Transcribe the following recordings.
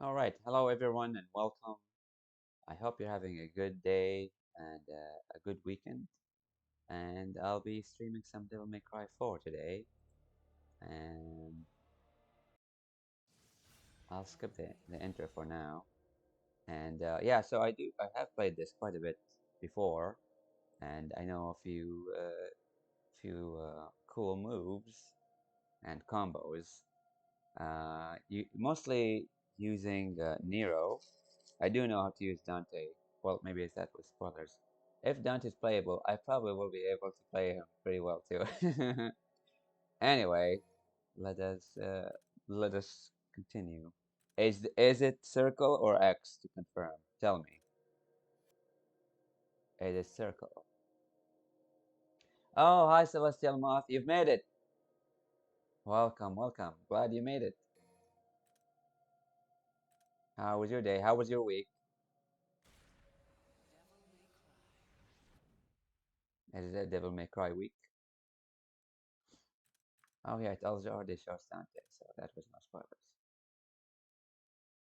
All right. Hello, everyone, and welcome. I hope you're having a good day and a good weekend. And I'll be streaming some Devil May Cry 4 today. And I'll skip the intro for now. And yeah, so I have played this quite a bit before, and I know a few cool moves and combos. You mostly using Nero. I do know how to use Dante. Well, maybe it's that with spoilers. If Dante's playable, I probably will be able to play him pretty well too. Anyway, let us uh, let us continue. Is it circle or X to confirm? Tell me. It is circle. Oh, hi Celestial Moth, you've made it. Welcome, welcome. Glad you made it. How was your day? How was your week? Is it Devil May Cry week? Oh yeah, it also already shows Dante, so that was no spoilers.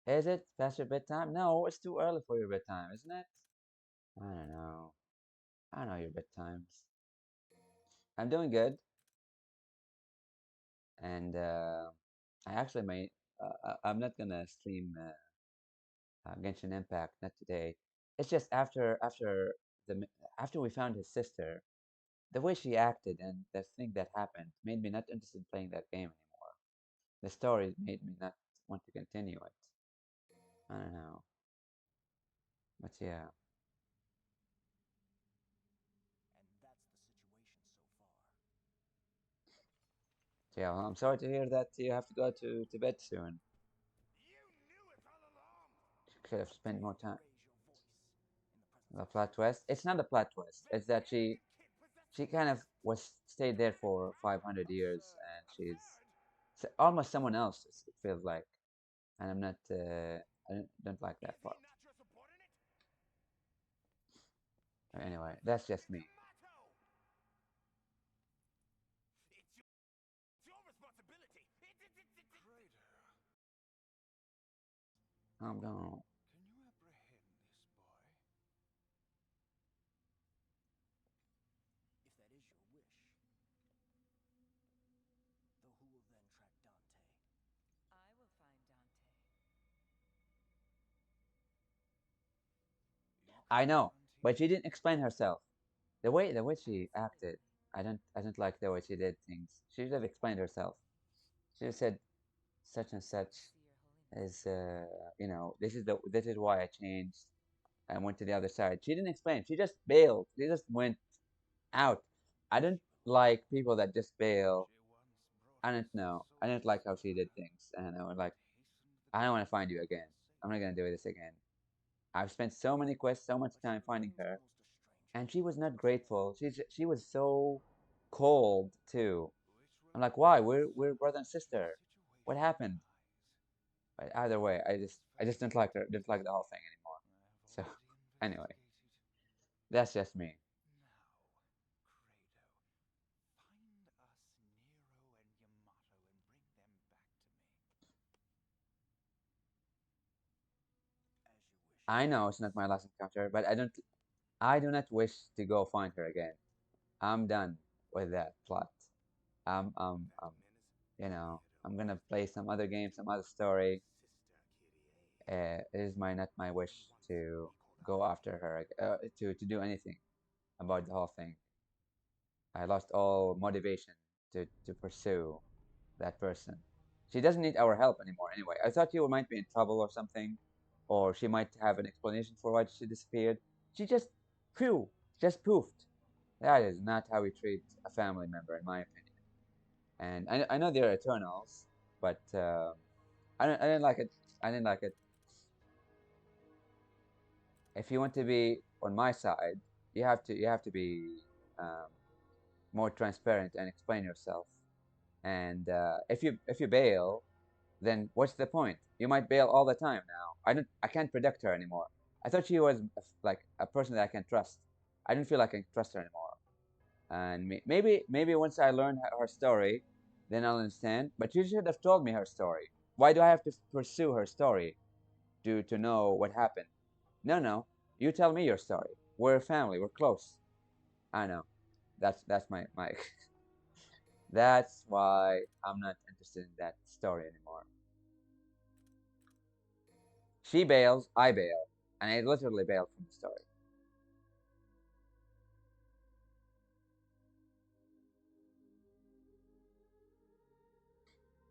Is it past your bedtime? No, it's too early for your bedtime, isn't it? I don't know. I don't know your bedtimes. I'm doing good, and I actually may. I'm not gonna stream Genshin Impact, not today. It's just after we found his sister, the way she acted and the thing that happened made me not interested in playing that game anymore. The story made me not want to continue it. I don't know, but yeah. Yeah, well, I'm sorry to hear that you have to go to bed soon. Could have spent more time. The plot twist. It's not a plot twist. It's that she kind of was stayed there for 500 years, and she's almost someone else. It feels like, and I'm not. I don't like that part. Anyway, that's just me. I'm gonna. I know, but she didn't explain herself. The way she acted, I don't like the way she did things. She should have explained herself. She just said such and such is this is why I changed and went to the other side. She didn't explain. She just bailed. She just went out. I don't like people that just bail. I don't know. I didn't like how she did things, and I was like, I don't want to find you again. I'm not gonna do this again. I've spent so many quests, so much time finding her, and she was not grateful. She was so cold too. I'm like, why? We're brother and sister. What happened? But either way, I just didn't like her. Didn't like the whole thing anymore. So anyway, that's just me. I know it's not my last encounter, but I do not wish to go find her again. I'm done with that plot. I'm gonna play some other game, some other story. It is my not my wish to go after her, to do anything about the whole thing. I lost all motivation to pursue that person. She doesn't need our help anymore anyway. I thought she might be in trouble or something, or she might have an explanation for why she disappeared. She just, phew, just poofed. That is not how we treat a family member, in my opinion. And I know they're eternals, but I didn't like it. I didn't like it. If you want to be on my side, you have to be um, more transparent and explain yourself. And if you bail, then what's the point? You might bail all the time now. I can't predict her anymore. I thought she was like a person that I can trust. I don't feel like I can trust her anymore. And maybe once I learn her story, then I'll understand. But you should have told me her story. Why do I have to pursue her story? to know what happened. No, no, you tell me your story. We're family. We're close. I know. That's my. That's why I'm not interested in that story anymore. She bails, I bail, and I literally bailed from the story.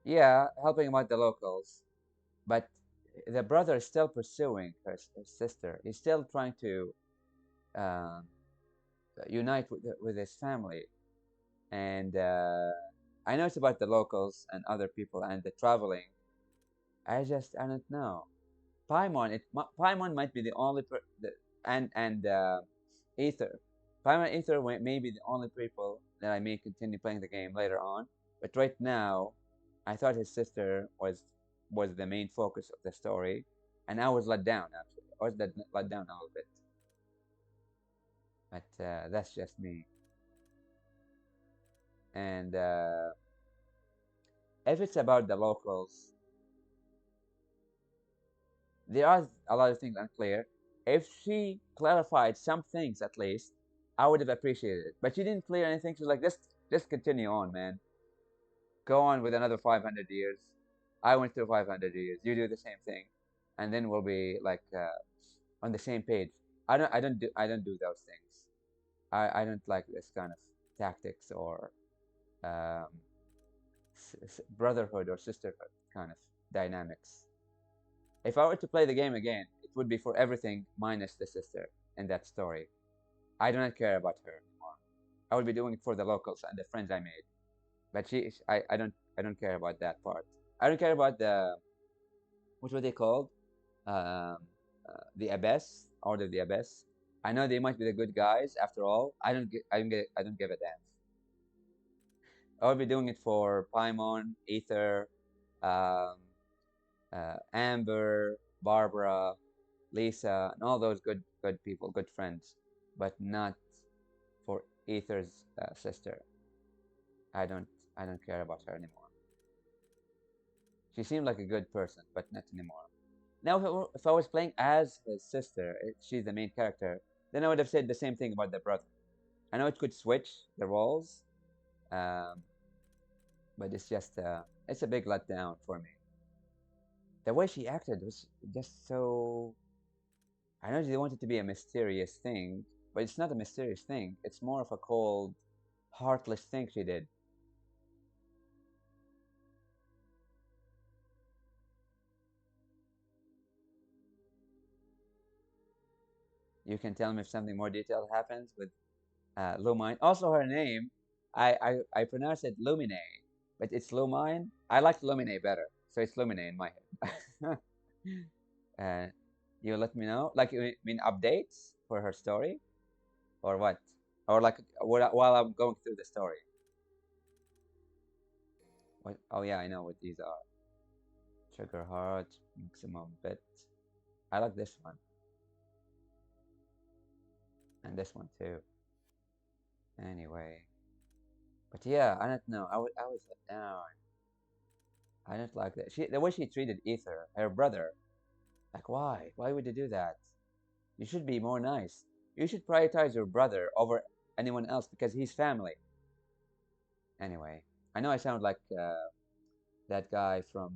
Yeah, helping out the locals, but the brother is still pursuing her sister. He's still trying to um, unite with his family, and I know it's about the locals and other people and the traveling. I don't know. Paimon might be the only and Ether. Paimon and Ether may be the only people that I may continue playing the game later on. But right now, I thought his sister was the main focus of the story, and I was let down actually. I was let down a little bit, but that's just me. And if it's about the locals, there are a lot of things unclear. If she clarified some things at least, I would have appreciated it. But she didn't clear anything. She's like, just continue on, man. Go on with another 500 years. I went through 500 years. You do the same thing, and then we'll be like on the same page. I don't do those things. I don't like this kind of tactics or um, brotherhood or sisterhood kind of dynamics. If I were to play the game again, it would be for everything minus the sister in that story. I do not care about her anymore. I will be doing it for the locals and the friends I made. But I don't care about that part. I don't care about the what were they called? Um, the Abyss, Order of the Abyss. I know they might be the good guys after all. I don't give a damn. I will be doing it for Paimon, Ether, um, Amber, Barbara, Lisa, and all those good people, good friends, but not for Ether's sister. I don't I don't care about her anymore. She seemed like a good person, but not anymore. Now, if I was playing as his sister, she's the main character, then I would have said the same thing about the brother. I know it could switch the roles, um, but it's a big letdown for me. The way she acted was just so. I know they want it to be a mysterious thing, but it's not a mysterious thing. It's more of a cold, heartless thing she did. You can tell me if something more detailed happens with Lumine. Also, her name, I pronounce it Lumine, but it's Lumine. I like Lumine better, so it's Lumine in my head. uh, you let me know, like you mean updates for her story, or what, or like while I'm going through the story. What? Oh yeah, I know what these are. Trigger heart, maximum bit. I like this one and this one too. Anyway, but yeah, I don't know. I was let down. I don't like that. The way she treated Ether, her brother. Like, why? Why would you do that? You should be more nice. You should prioritize your brother over anyone else because he's family. Anyway, I know I sound like that guy from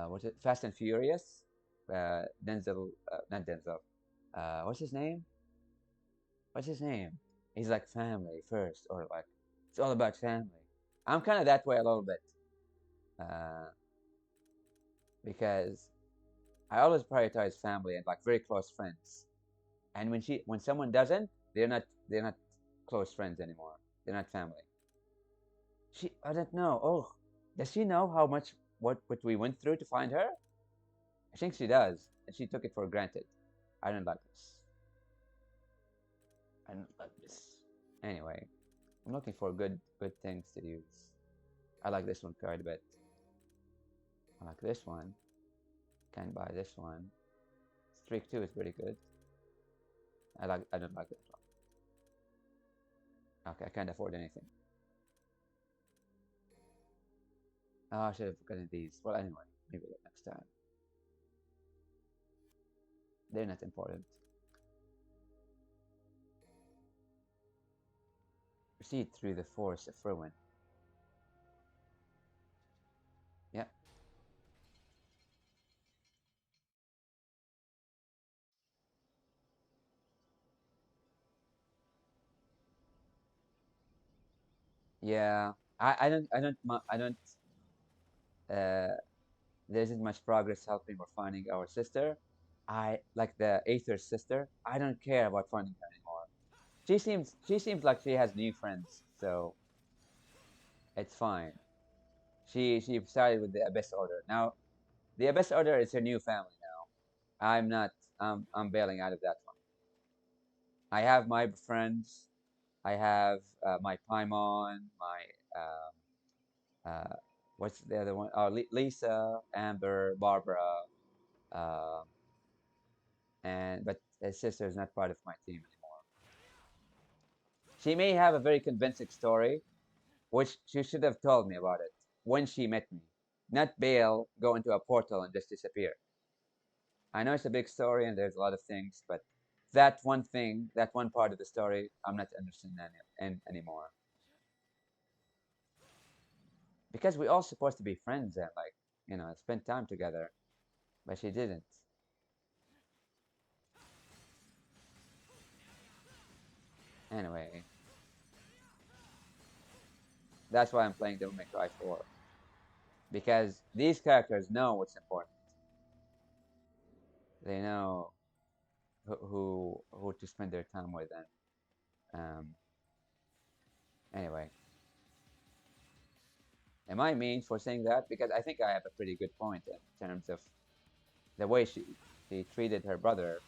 what's it? Fast and Furious. Denzel, not Denzel. What's his name? What's his name? He's like family first, or like it's all about family. I'm kind of that way a little bit uh, because I always prioritize family and like very close friends. And when someone doesn't, they're not close friends anymore. They're not family. I don't know. Oh, does she know how much what we went through to find her? I think she does, and she took it for granted. I don't like this. I don't like this. Anyway, I'm looking for good things to use. I like this one quite a bit. I like this one. Can buy this one. Streak 2 is pretty good. I don't like this one. Okay, I can't afford anything. Oh, I should have gotten these. Well, anyway, maybe next time. They're not important. Proceed through the forest of ruin. Yeah, yeah. I don't. Uh, there isn't much progress helping or finding our sister. I like the Aether's sister. I don't care about finding her anymore. She seems like she has new friends, so it's fine. She sided with the Abyss Order. Now the Abyss Order is her new family now. I'm not. I'm bailing out of that one. I have my friends. I have my Paimon, my what's the other one? Oh, Lisa, Amber, Barbara, um, and but his sister is not part of my team anymore. She may have a very convincing story, which she should have told me about it when she met me, not bail, go into a portal and just disappear. I know it's a big story and there's a lot of things, but that one thing, that one part of the story, I'm not interested in anymore because we all supposed to be friends and like spend time together, but she didn't. Anyway, that's why I'm playing Devil May Cry 4 because these characters know what's important. They know who to spend their time with, and anyway, am I mean for saying that? Because I think I have a pretty good point in terms of the way she treated her brother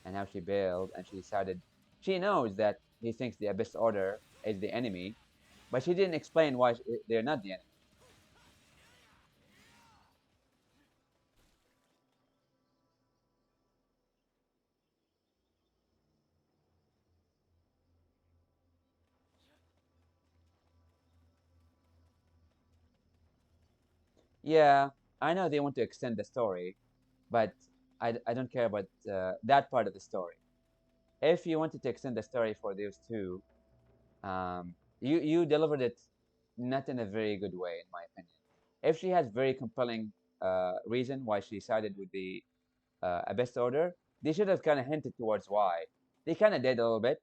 and how she bailed, and she decided she knows that he thinks the Abyss Order is the enemy, but she didn't explain why they're not the enemy. Yeah, I know they want to extend the story, but I don't care about that part of the story. If you wanted to extend the story for those two, you delivered it not in a very good way, in my opinion. If she has very compelling reason why she sided with the Abyss Order, they should have kind of hinted towards why. They kind of did a little bit,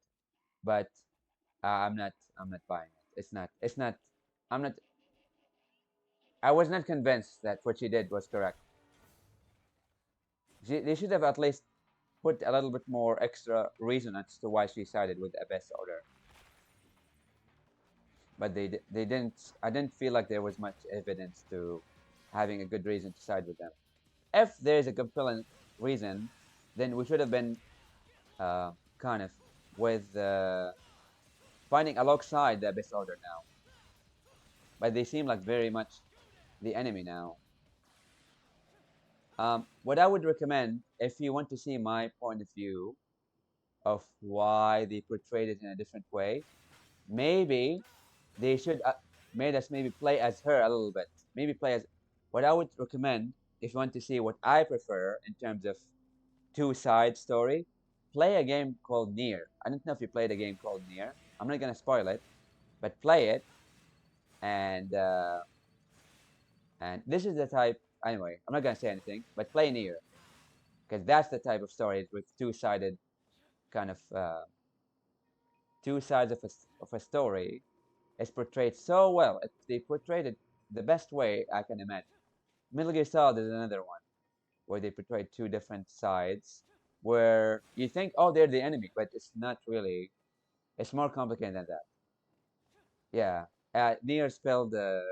but I'm not buying it. It's not. I'm not. I was not convinced that what she did was correct. They should have at least put a little bit more extra reason as to why she sided with the Abyss Order. But they didn't. I didn't feel like there was much evidence to having a good reason to side with them. If there is a compelling reason, then we should have been uh, kind of with fighting alongside the Abyss Order now. But they seem like very much the enemy now. What I would recommend, if you want to see my point of view of why they portrayed it in a different way, maybe they should made us maybe play as her a little bit. Maybe play as what I would recommend if you want to see what I prefer in terms of two-side story. Play a game called Near. I don't know if you played a game called Near. I'm not gonna spoil it, but play it and this is the type. Anyway, I'm not gonna say anything, but play Near because that's the type of story with two-sided kind of two sides of a story is portrayed so well. They portrayed it the best way I can imagine. Metal Gear Solid is another one where they portrayed two different sides where you think, oh, they're the enemy, but it's not really. It's more complicated than that. Yeah. Nier spelled Nier.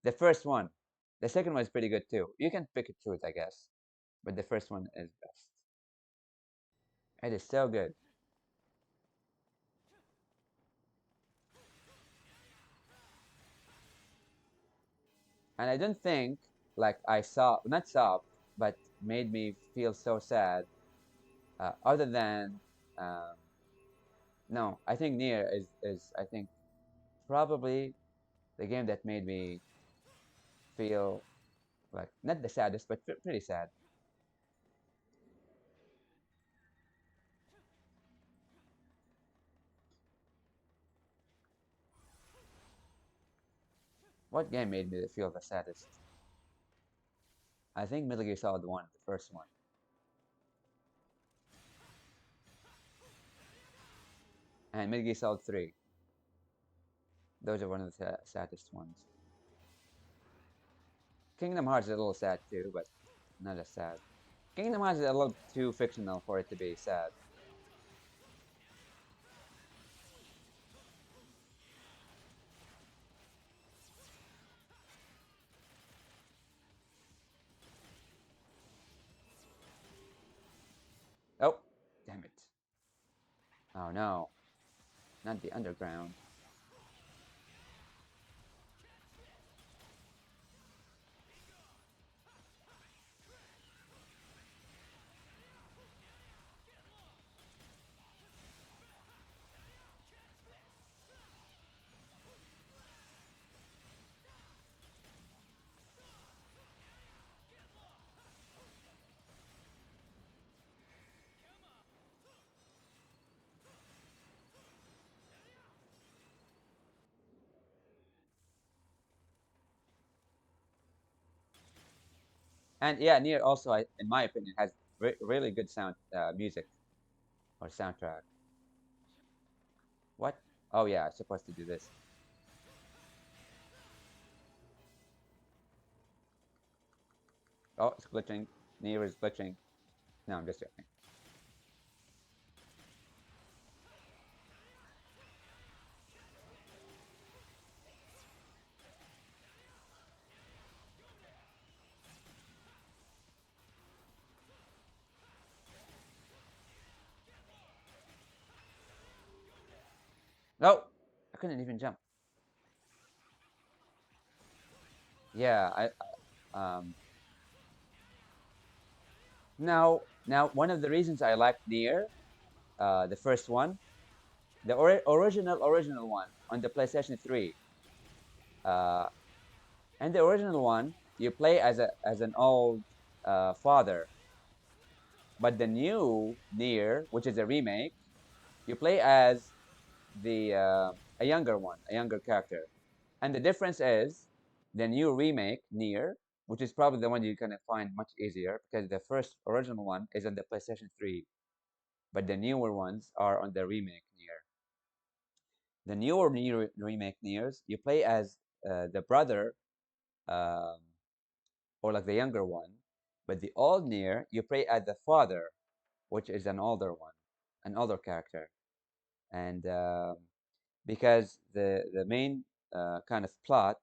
The first one. The second one is pretty good too. You can pick and choose, I guess. But the first one is best. It is so good. And I don't think like I saw not sobbed, but made me feel so sad. Other than um, no, I think Nier is I think probably the game that made me feel like not the saddest, but pretty sad. What game made me feel the saddest? I think Metal Gear Solid 1, the first one, and Metal Gear Solid 3. Those are one of the saddest ones. Kingdom Hearts is a little sad too, but not as sad. Kingdom Hearts is a little too fictional for it to be sad. Oh, damn it. Oh no, not the underground. And yeah, Nier also, in my opinion, has really good sound music or soundtrack. What? Oh yeah, I'm supposed to do this. Oh, it's glitching. Nier is glitching. No, I'm just joking. No, I couldn't even jump. Yeah, now one of the reasons I like Nier, the first one, the original one on the PlayStation 3. Uh, and the original one, you play as an old father, but the new Nier, which is a remake, you play as the a younger one, a younger character. And the difference is the new remake Nier, which is probably the one you're gonna find much easier because the first original one is on the PlayStation 3, but the newer ones are on the remake Nier. The newer Nier remake Niers, you play as the brother, um, or like the younger one, but the old Nier, you play as the father, which is an older one, an older character, and because the main kind of plot,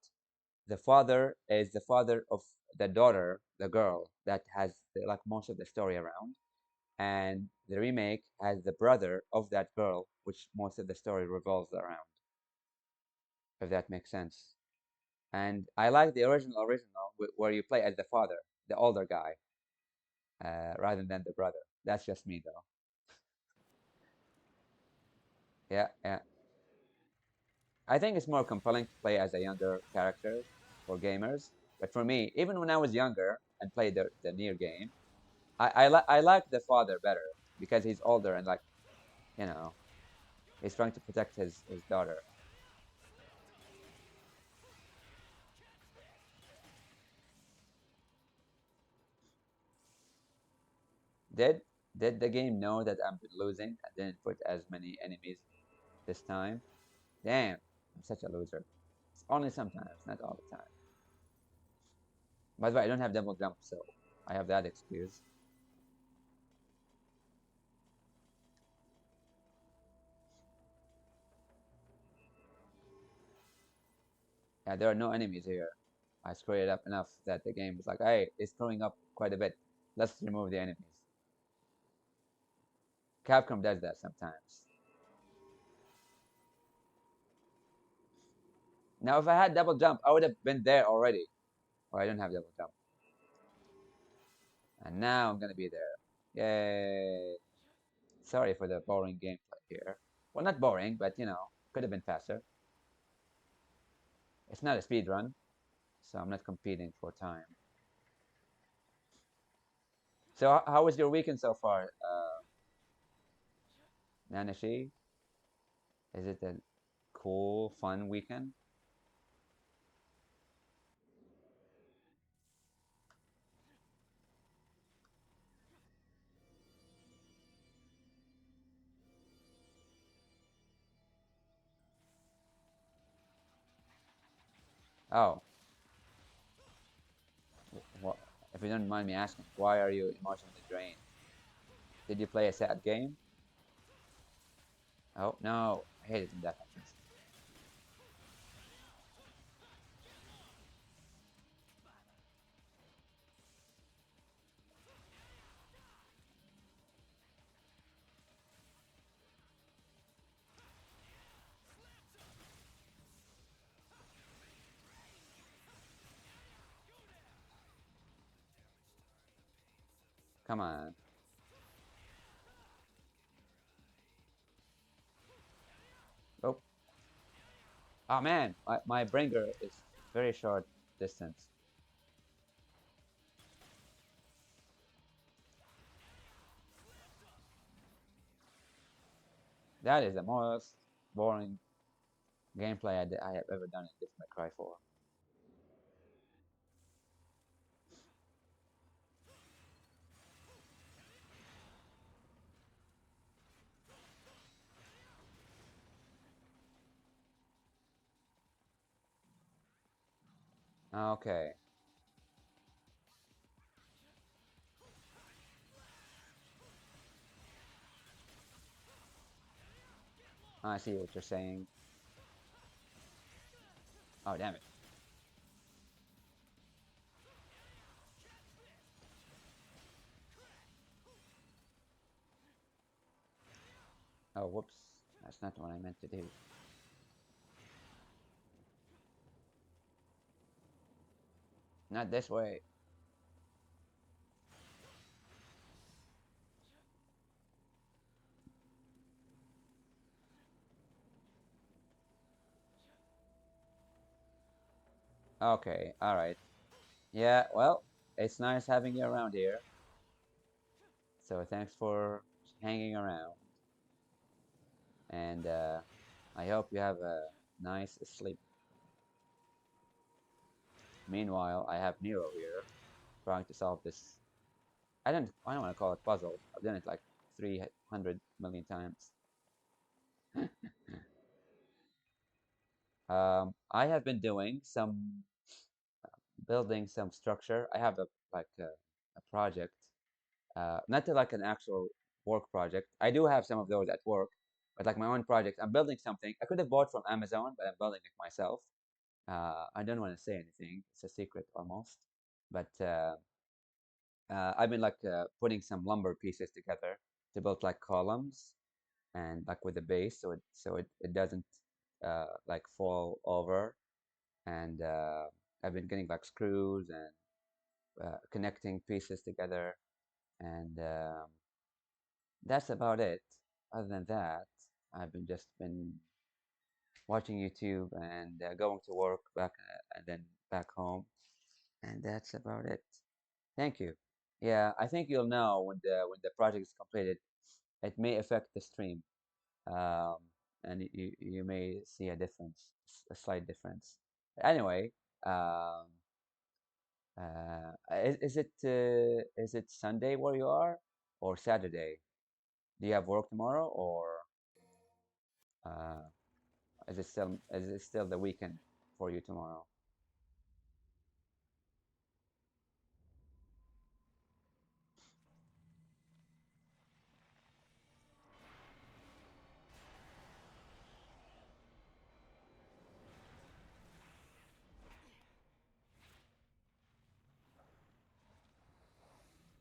the father is the father of the daughter, the girl that has like most of the story around, and the remake has the brother of that girl, which most of the story revolves around. If that makes sense. And I like the original where you play as the father, the older guy, rather than the brother. That's just me though. Yeah, yeah. I think it's more compelling to play as a younger character for gamers. But for me, even when I was younger and played the near game, I like the father better because he's older and like, you know, he's trying to protect his daughter. Did did the game know that I'm losing and didn't put as many enemies this time? Damn, I'm such a loser. It's only sometimes, not all the time. By the way, I don't have double jump, so I have that excuse. Yeah, there are no enemies here. I screwed it up enough that the game was like, hey, it's screwing up quite a bit. Let's remove the enemies. Capcom does that sometimes. Now, if I had double jump, I would have been there already. Or I don't have double jump. And now I'm gonna be there. Yay. Sorry for the boring gameplay here. Well, not boring, but could have been faster. It's not a speed run, so I'm not competing for time. So, how was your weekend so far, Nanashi? Is it a cool, fun weekend? Oh, what? If you don't mind me asking, why are you emotionally drained? Did you play a sad game? Oh no, I hate it when that happens. Come on. Oh, oh man, my bringer is very short distance. That is the most boring gameplay I have ever done in Devil May Cry 4. Okay, I see what you're saying. Oh damn it. Oh whoops, that's not what I meant to do. Not this way. Okay, all right. Yeah, well, it's nice having you around here. So thanks for hanging around, and I hope you have a nice sleep. Meanwhile, I have Nero here trying to solve this. I don't want to call it puzzle. I've done it like 300 million times. I have been doing some building some structure. I have a project, not like an actual work project. I do have some of those at work, but like my own project. I'm building something. I could have bought from Amazon, but I'm building it myself. I don't want to say anything. It's a secret almost. But I've been putting some lumber pieces together to build like columns and like with a base, it doesn't like fall over. And I've been getting like screws and connecting pieces together, and that's about it. Other than that, I've been just been watching YouTube and going to work back and then back home, and that's about it. Thank you. Yeah, I think you'll know when the project is completed. It may affect the stream, um, and you may see a difference, a slight difference. Anyway, um, is it Sunday where you are, or Saturday? Do you have work tomorrow, or uh, is it still the weekend for you tomorrow?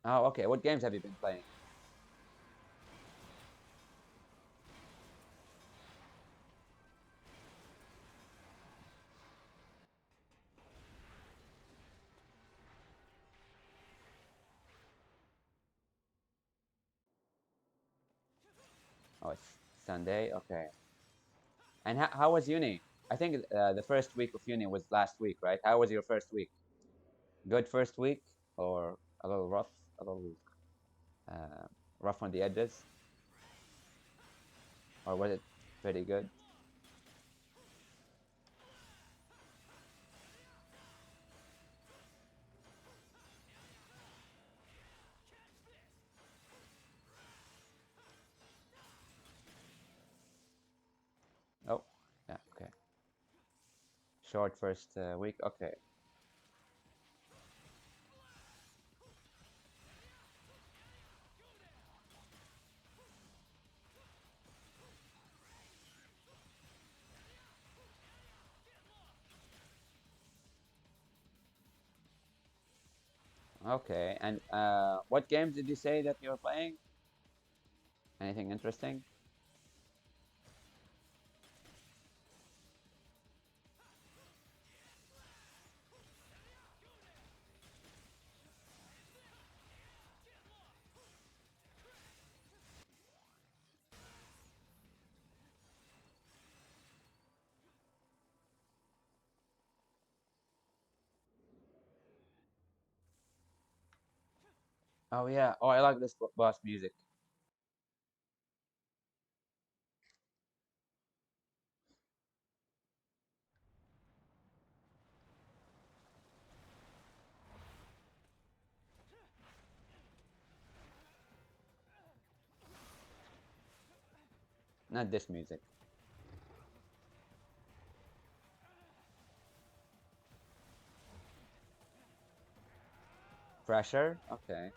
Oh, okay. What games have you been playing? Oh, it's Sunday. Okay. And how was uni? I think the first week of uni was last week, right? How was your first week? Good first week, or a little rough, a little uh, rough on the edges, or was it pretty good? Oh, yeah, okay. Short first week. Okay. Okay. And what games did you say that you're playing? Anything interesting? Oh yeah. Oh, I like this boss music. Not this music. Pressure. Okay.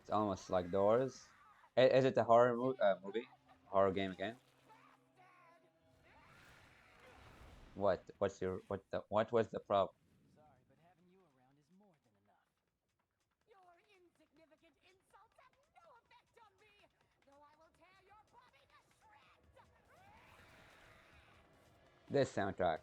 It's almost like Doors. Is it a horror movie? Horror game again? What? What was the problem? This soundtrack.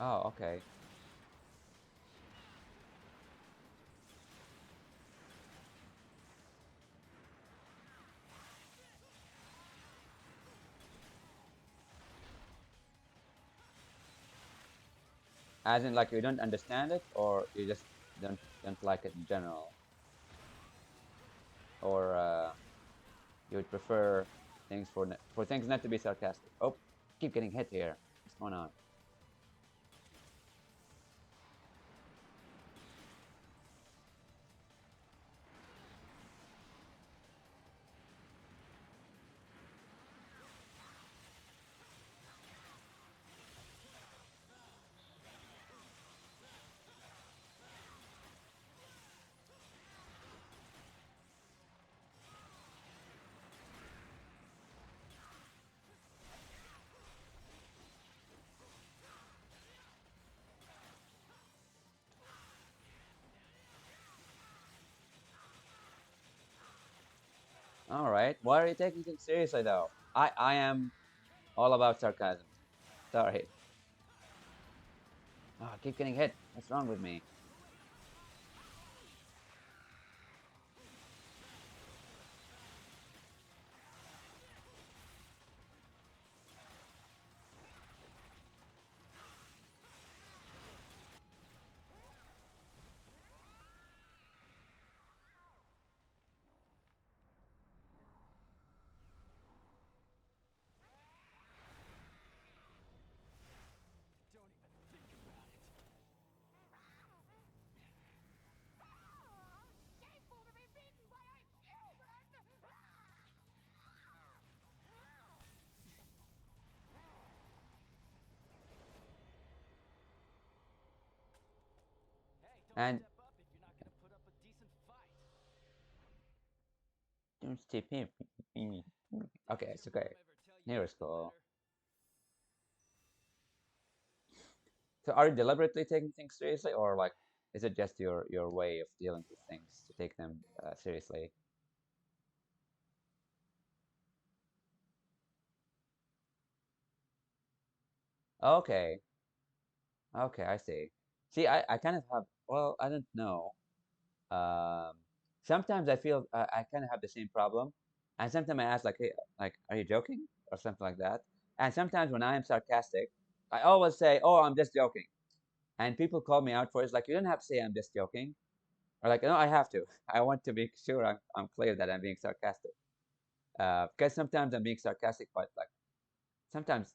Oh, okay. As in, like you don't understand it, or you just don't like it in general, or you would prefer things for things not to be sarcastic. Oh, keep getting hit here. What's going on? All right. Why are you taking things seriously though? I am all about sarcasm. Sorry. Oh, I keep getting hit. What's wrong with me? And don't step in. Okay, it's okay. Nero's cool. So are you deliberately taking things seriously, or like, is it just your way of dealing with things to take them seriously? Okay, okay, I see. See, I kind of have. Well, I don't know. Um, Sometimes I feel I kind of have the same problem. And sometimes I ask like, hey, like, are you joking or something like that? And sometimes when I am sarcastic, I always say, oh, I'm just joking. And people call me out for it. It's like, you don't have to say I'm just joking. Or like, no, I have to. I want to make sure I'm clear that I'm being sarcastic. Because sometimes I'm being sarcastic, but like sometimes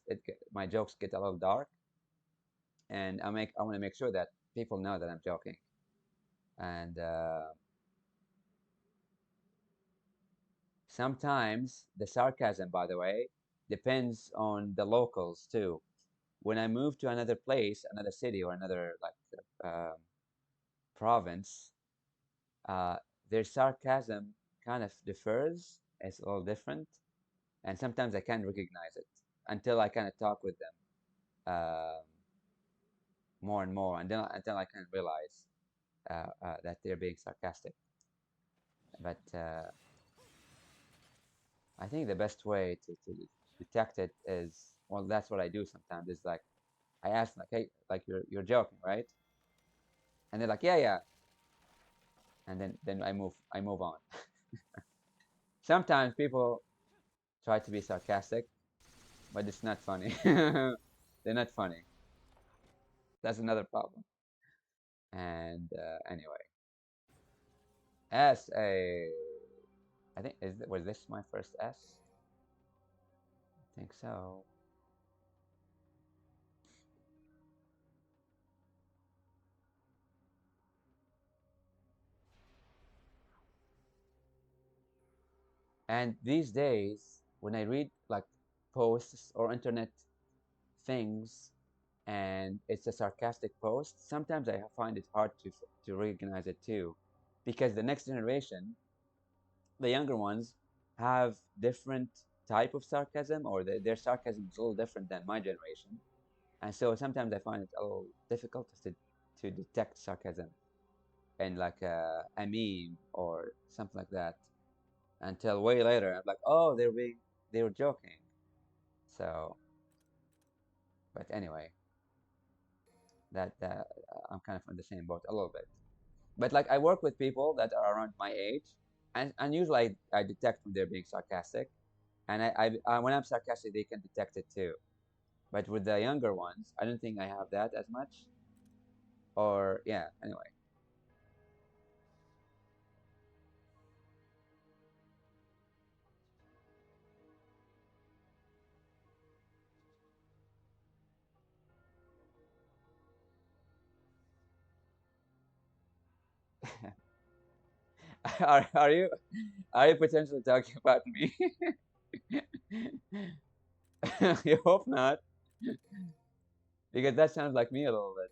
my jokes get a little dark, and I want to make sure that people know that I'm joking. And sometimes the sarcasm, by the way, depends on the locals too. When I move to another place, another city, or another like province, uh, their sarcasm kind of differs. It's a little different, and sometimes I can't recognize it until I kind of talk with them more and more, and then until I can realize that they're being sarcastic. But I think the best way to detect it is, well, that's what I do sometimes. Is like I ask like, hey, like you're joking, right? And they're like, yeah, yeah, and then I move on. Sometimes people try to be sarcastic, but it's not funny. They're not funny. That's another problem. And anyway, as a, I think was this my first S? I think so. And these days, when I read like posts or internet things, and it's a sarcastic post, sometimes I find it hard to recognize it too, because the next generation, the younger ones, have different type of sarcasm, or their sarcasm is a little different than my generation, and so sometimes I find it a little difficult to detect sarcasm in like a meme or something like that until way later. I'm like, oh, they were joking. So, but anyway, that I'm kind of on the same boat a little bit. But like I work with people that are around my age, and usually I detect when they're being sarcastic, and when I'm sarcastic, they can detect it too. But with the younger ones, I don't think I have that as much. Or yeah, anyway. Are you potentially talking about me? You hope not, because that sounds like me a little bit.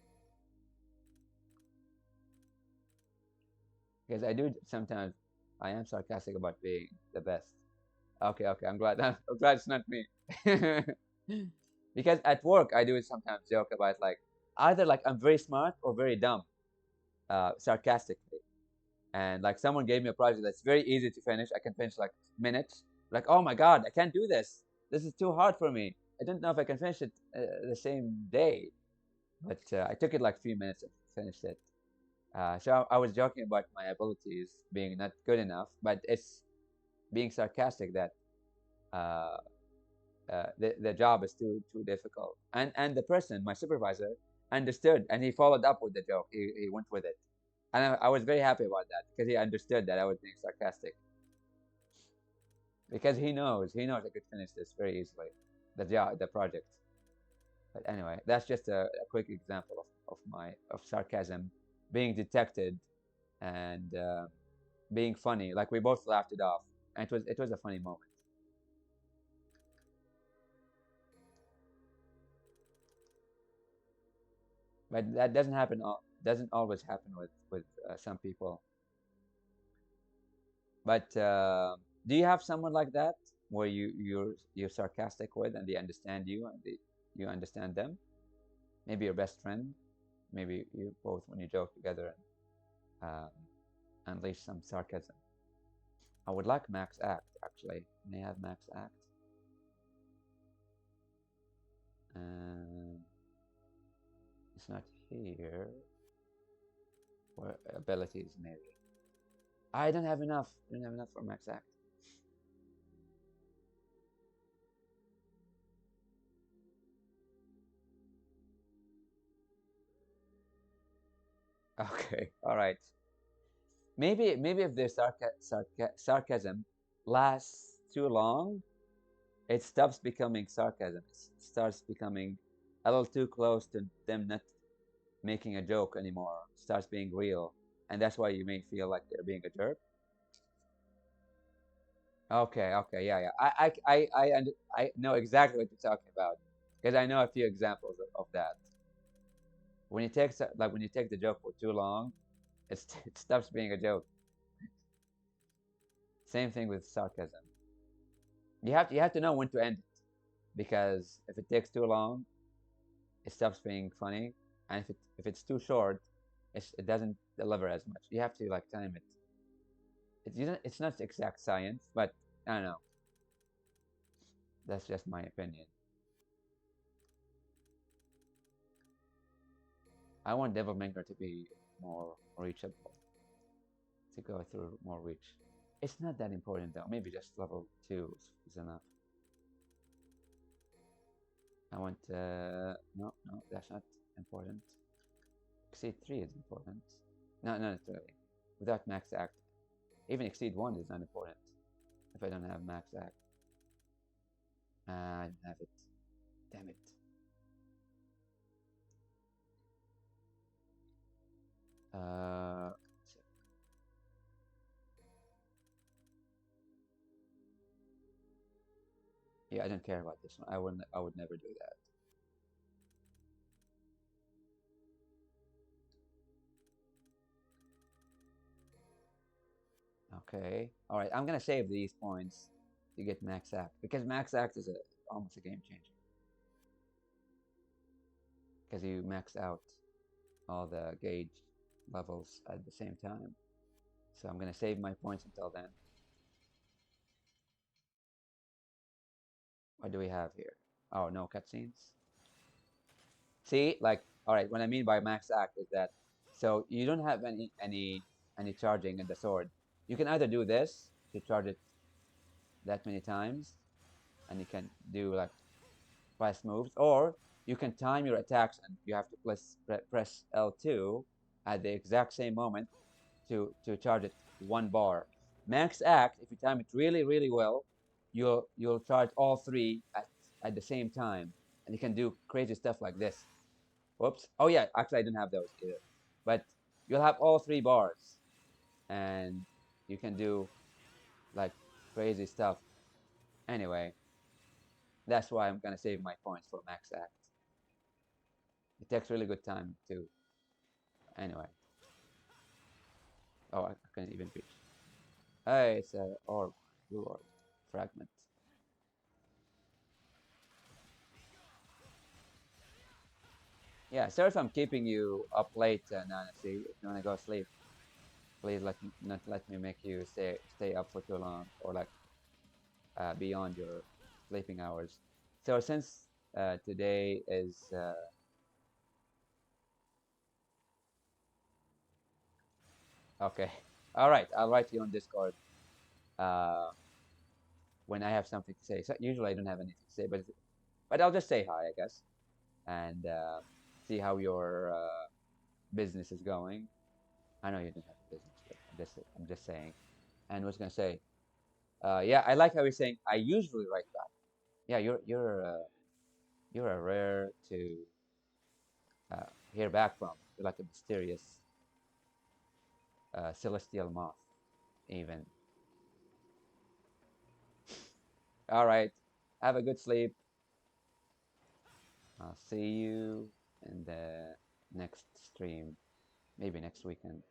Because I do sometimes, I am sarcastic about being the best. Okay, okay, I'm glad. I'm glad it's not me. Because at work, I do sometimes joke about like either like I'm very smart or very dumb, sarcastically. And like someone gave me a project that's very easy to finish. I can finish like minutes. Like, oh my god, I can't do this. This is too hard for me. I don't know if I can finish it the same day. But I took it like a few minutes and finished it. So I was joking about my abilities being not good enough, but it's being sarcastic that uh, the job is too difficult. And the person, my supervisor, understood, and he followed up with the joke. He went with it, and I was very happy about that because he understood that I was being sarcastic, because he knows I could finish this very easily, the project. But anyway, that's just a quick example of sarcasm being detected, and being funny. Like we both laughed it off, and it was a funny moment. But that doesn't always happen with some people. But do you have someone like that where you're sarcastic with, and they understand you, and you understand them? Maybe your best friend. Maybe you both, when you joke together, and unleash some sarcasm. I would like Max Act, actually. May I have Max Act? Um, it's not here. Or abilities, maybe. I don't have enough. I don't have enough for Max Act. Okay, all right. Maybe if their sarcasm lasts too long, it stops becoming sarcasm. It starts becoming a little too close to them not making a joke anymore. It starts being real, and that's why you may feel like they're being a jerk. Okay, okay, yeah, yeah. I know exactly what you're talking about because I know a few examples of that. When you take like when you take the joke for too long, it stops being a joke. Same thing with sarcasm. You have to know when to end it because if it takes too long, it stops being funny, and if it's too short, it doesn't deliver as much. You have to like time it. It's not exact science, but I don't know. That's just my opinion. I want Devil Maker to be more reachable, to go through more reach. It's not that important though. Maybe just level two is enough. I want no, no, that's not important. Exceed three is important. No, no, not really. Without max act, even exceed one is not important if I don't have max act. I don't have it. Damn it. Uh, yeah, I don't care about this one. I would never do that. Okay. All right. I'm gonna save these points to get max act because max act is almost a game changer because you max out all the gauge levels at the same time. So I'm gonna save my points until then. What do we have here? Oh, no cutscenes. See, like, all right. What I mean by max act is that so you don't have any charging in the sword. You can either do this to charge it that many times, and you can do like fast moves, or you can time your attacks and you have to press L2 at the exact same moment to charge it one bar. Max act, if you time it really really well, you'll charge all three at the same time, and you can do crazy stuff like this. Whoops. Oh yeah, actually I didn't have those either, but you'll have all three bars, and you can do like crazy stuff. Anyway, that's why I'm gonna save my points for max act. It takes really good time too. Anyway. Oh, I can't even reach. Hey, it's a orb, blue orb, fragment. Yeah, sorry if I'm keeping you up late, Nana. See, if you wanna go sleep, please not let me make you stay up for too long or like beyond your sleeping hours. So since today is okay, all right, I'll write you on Discord uh, when I have something to say. So usually I don't have anything to say, but I'll just say hi, I guess, and see how your business is going. I know you don't have a business, but I'm just saying. And was gonna say, yeah, I like how you're saying. I usually write back. Yeah, you're a rare to hear back from. You're like a mysterious celestial moth, even. All right, have a good sleep. I'll see you in the next stream, maybe next weekend.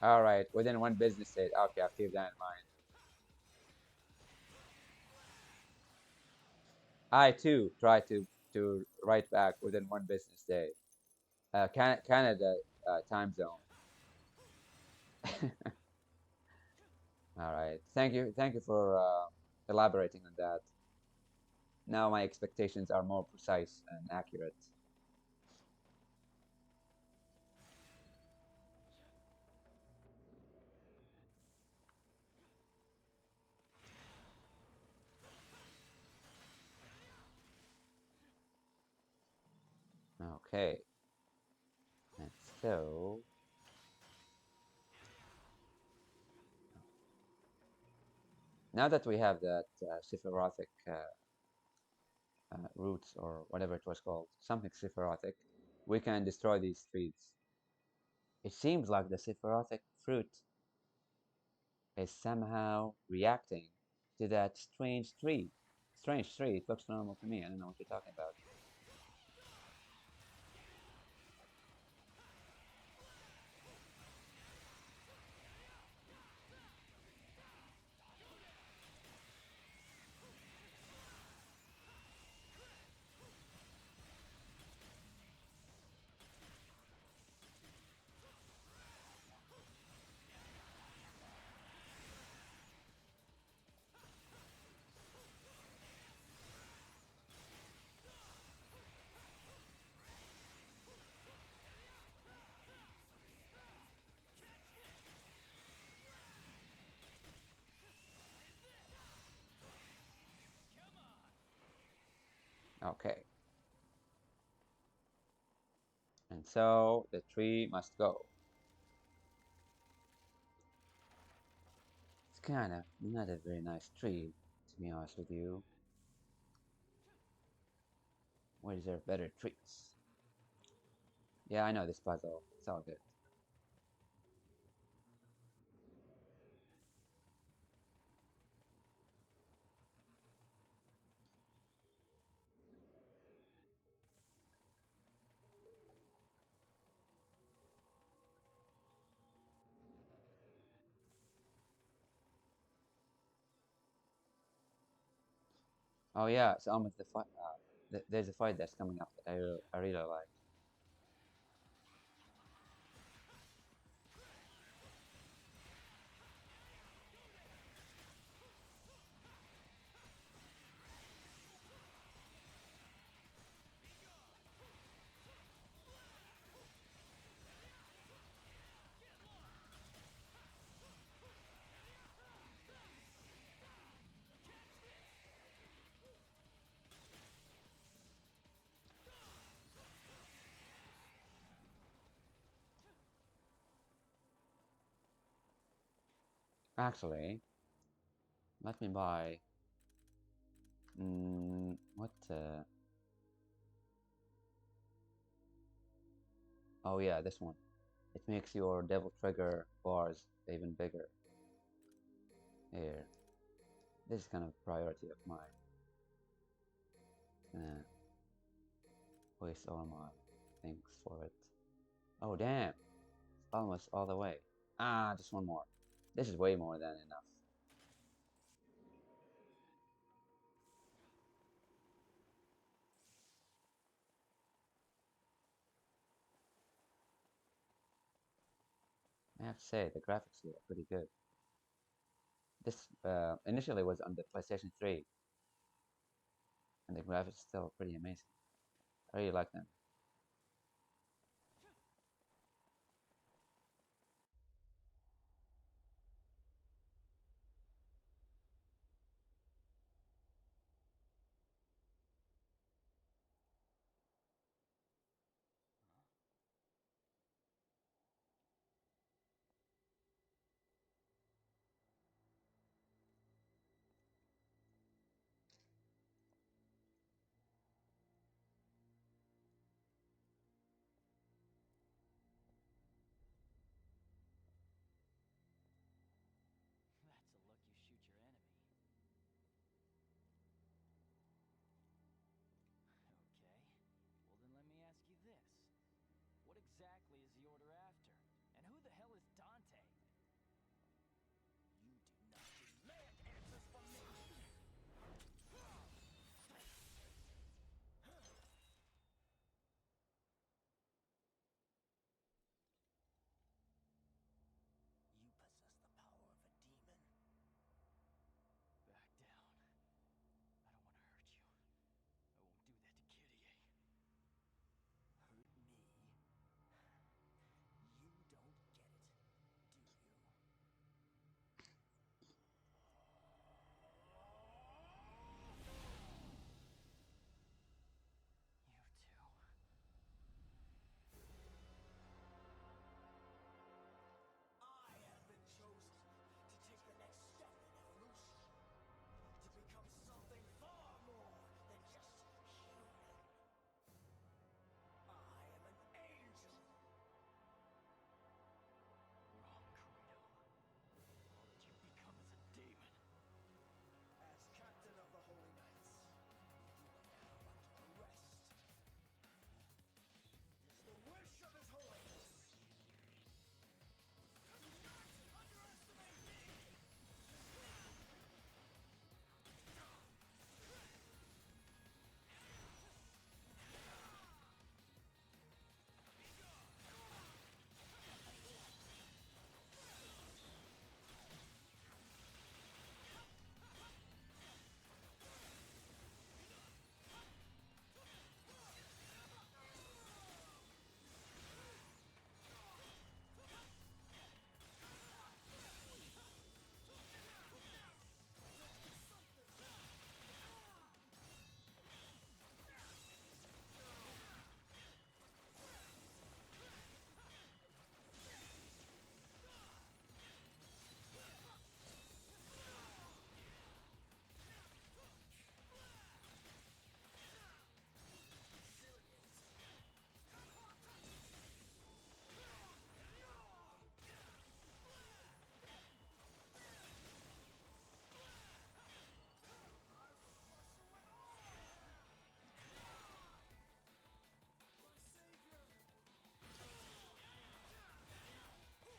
All right, within one business day. Okay, I'll keep that in mind. I too try to write back within one business day. Canada time zone. All right. Thank you for elaborating on that. Now my expectations are more precise and accurate. Okay. And so now that we have that Sephirotic roots or whatever it was called, something Sephirotic, we can destroy these trees. It seems like the Sephirotic fruit is somehow reacting to that strange tree. Strange tree. It looks normal to me. I don't know what you're talking about. Okay. And so the tree must go. It's kind of not a very nice tree, to be honest with you. We deserve better trees. Yeah, I know this puzzle. It's all good. Oh yeah, it's almost the fight. There's a fight that's coming up that I really like. Actually, let me buy. What? Oh yeah, this one. It makes your Devil Trigger bars even bigger. Here, this is kind of a priority of mine. Gonna waste all my things for it. Oh damn! Almost all the way. Ah, just one more. This is way more than enough. I have to say, the graphics here are pretty good. This initially was on the PlayStation 3, and the graphics still pretty amazing. I really like them.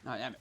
Oh, damn it.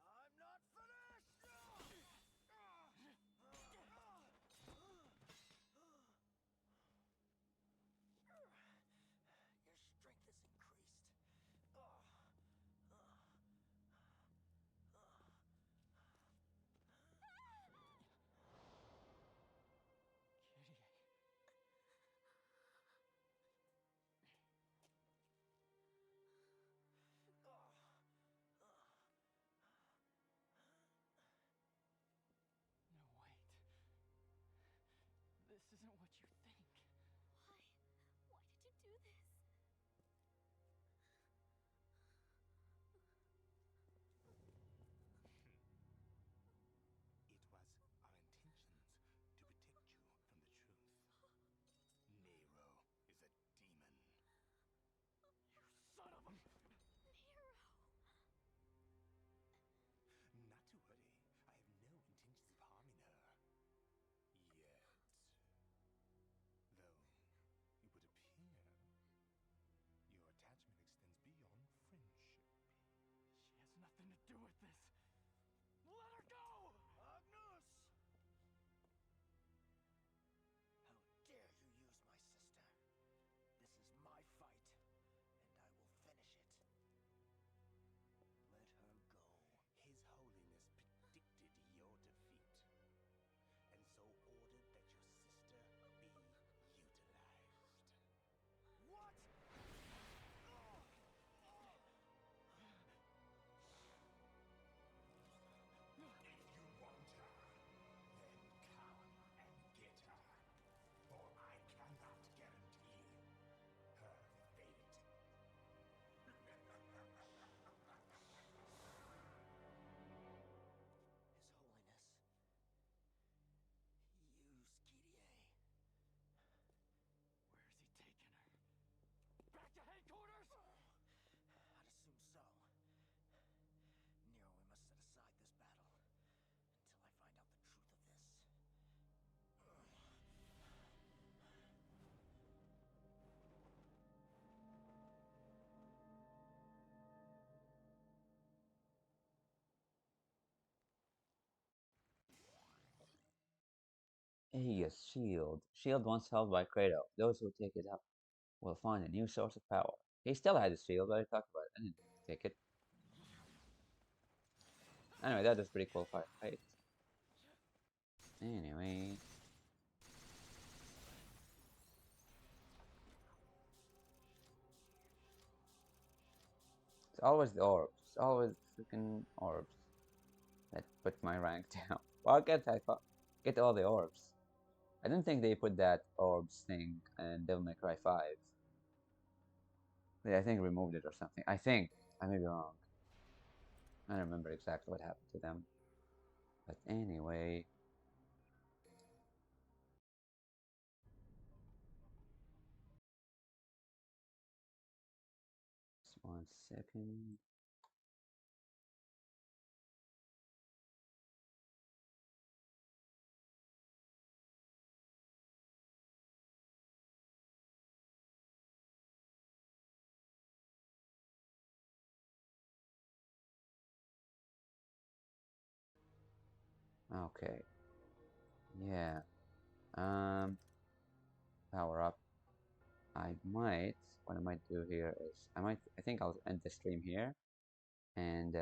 Not yet! I'm not finished! Your strength is increased. Kitty. No, wait. This isn't what you think. Why? Why did you do this? It was our intentions to protect you from the truth. Nero is a demon. You son of a... Nero! Not to worry. I have no intentions of harming her. Yet. Though, it would appear your attachment extends beyond friendship. She has nothing to do with this. Let her go! Agnes! How dare you use my sister? This is my fight, and I will finish it. Let her go. His Holiness predicted your defeat, and so ordered that your sister be utilized. What? If you want her, then come and get her. For I cannot guarantee her fate. His Holiness, use Kyrie. Where is he taking her? Back to headquarters? I'd assume so. Nero, we must set aside this battle until I find out the truth of this. Aegis Shield. Shield once held by Kratos. Those who take it up will find a new source of power. He still had his shield, but I talked about it. I didn't take it. Anyway, that was pretty cool fight. Anyway. It's always the orbs. It's always freaking orbs that put my rank down. Why can't I get all the orbs? I didn't think they put that orbs thing in Devil May Cry 5. They, I think, removed it or something. I think. I may be wrong. I don't remember exactly what happened to them. But anyway. Just 1 second. Okay. Yeah. Um, Power up. What I might do here is, I think I'll end the stream here and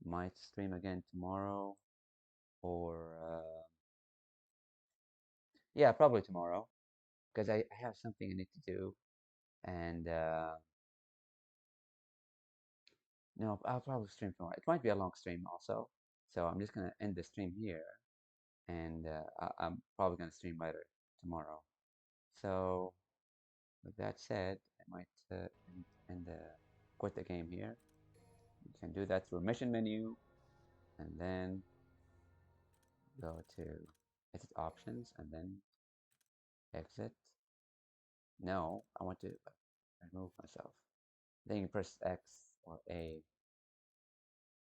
might stream again tomorrow. or yeah, probably tomorrow because I have something I need to do, and no, I'll probably stream tomorrow. It might be a long stream also, so I'm just gonna end the stream here, and I'm probably gonna stream later tomorrow. So with that said, I might quit the game here. You can do that through mission menu, and then go to edit options, and then exit. No, I want to remove myself. Then you press X or A.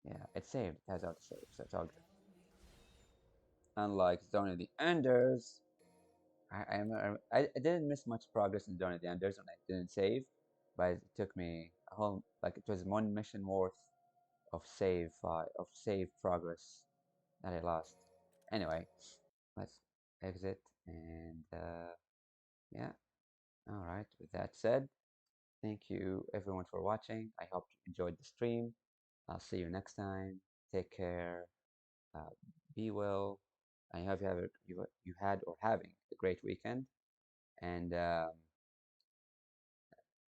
Yeah, it's saved. It has autosave, so it's all good. Unlike Zone of the Enders, I didn't miss much progress in Zone of the Enders when I didn't save, but it took me a whole like it was one mission worth of save progress that I lost. Anyway, let's exit and yeah. All right. With that said, thank you everyone for watching. I hope you enjoyed the stream. I'll see you next time. Take care. Uh, be well. I hope you had or having a great weekend. And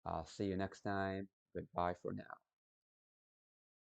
I'll see you next time. Goodbye for now.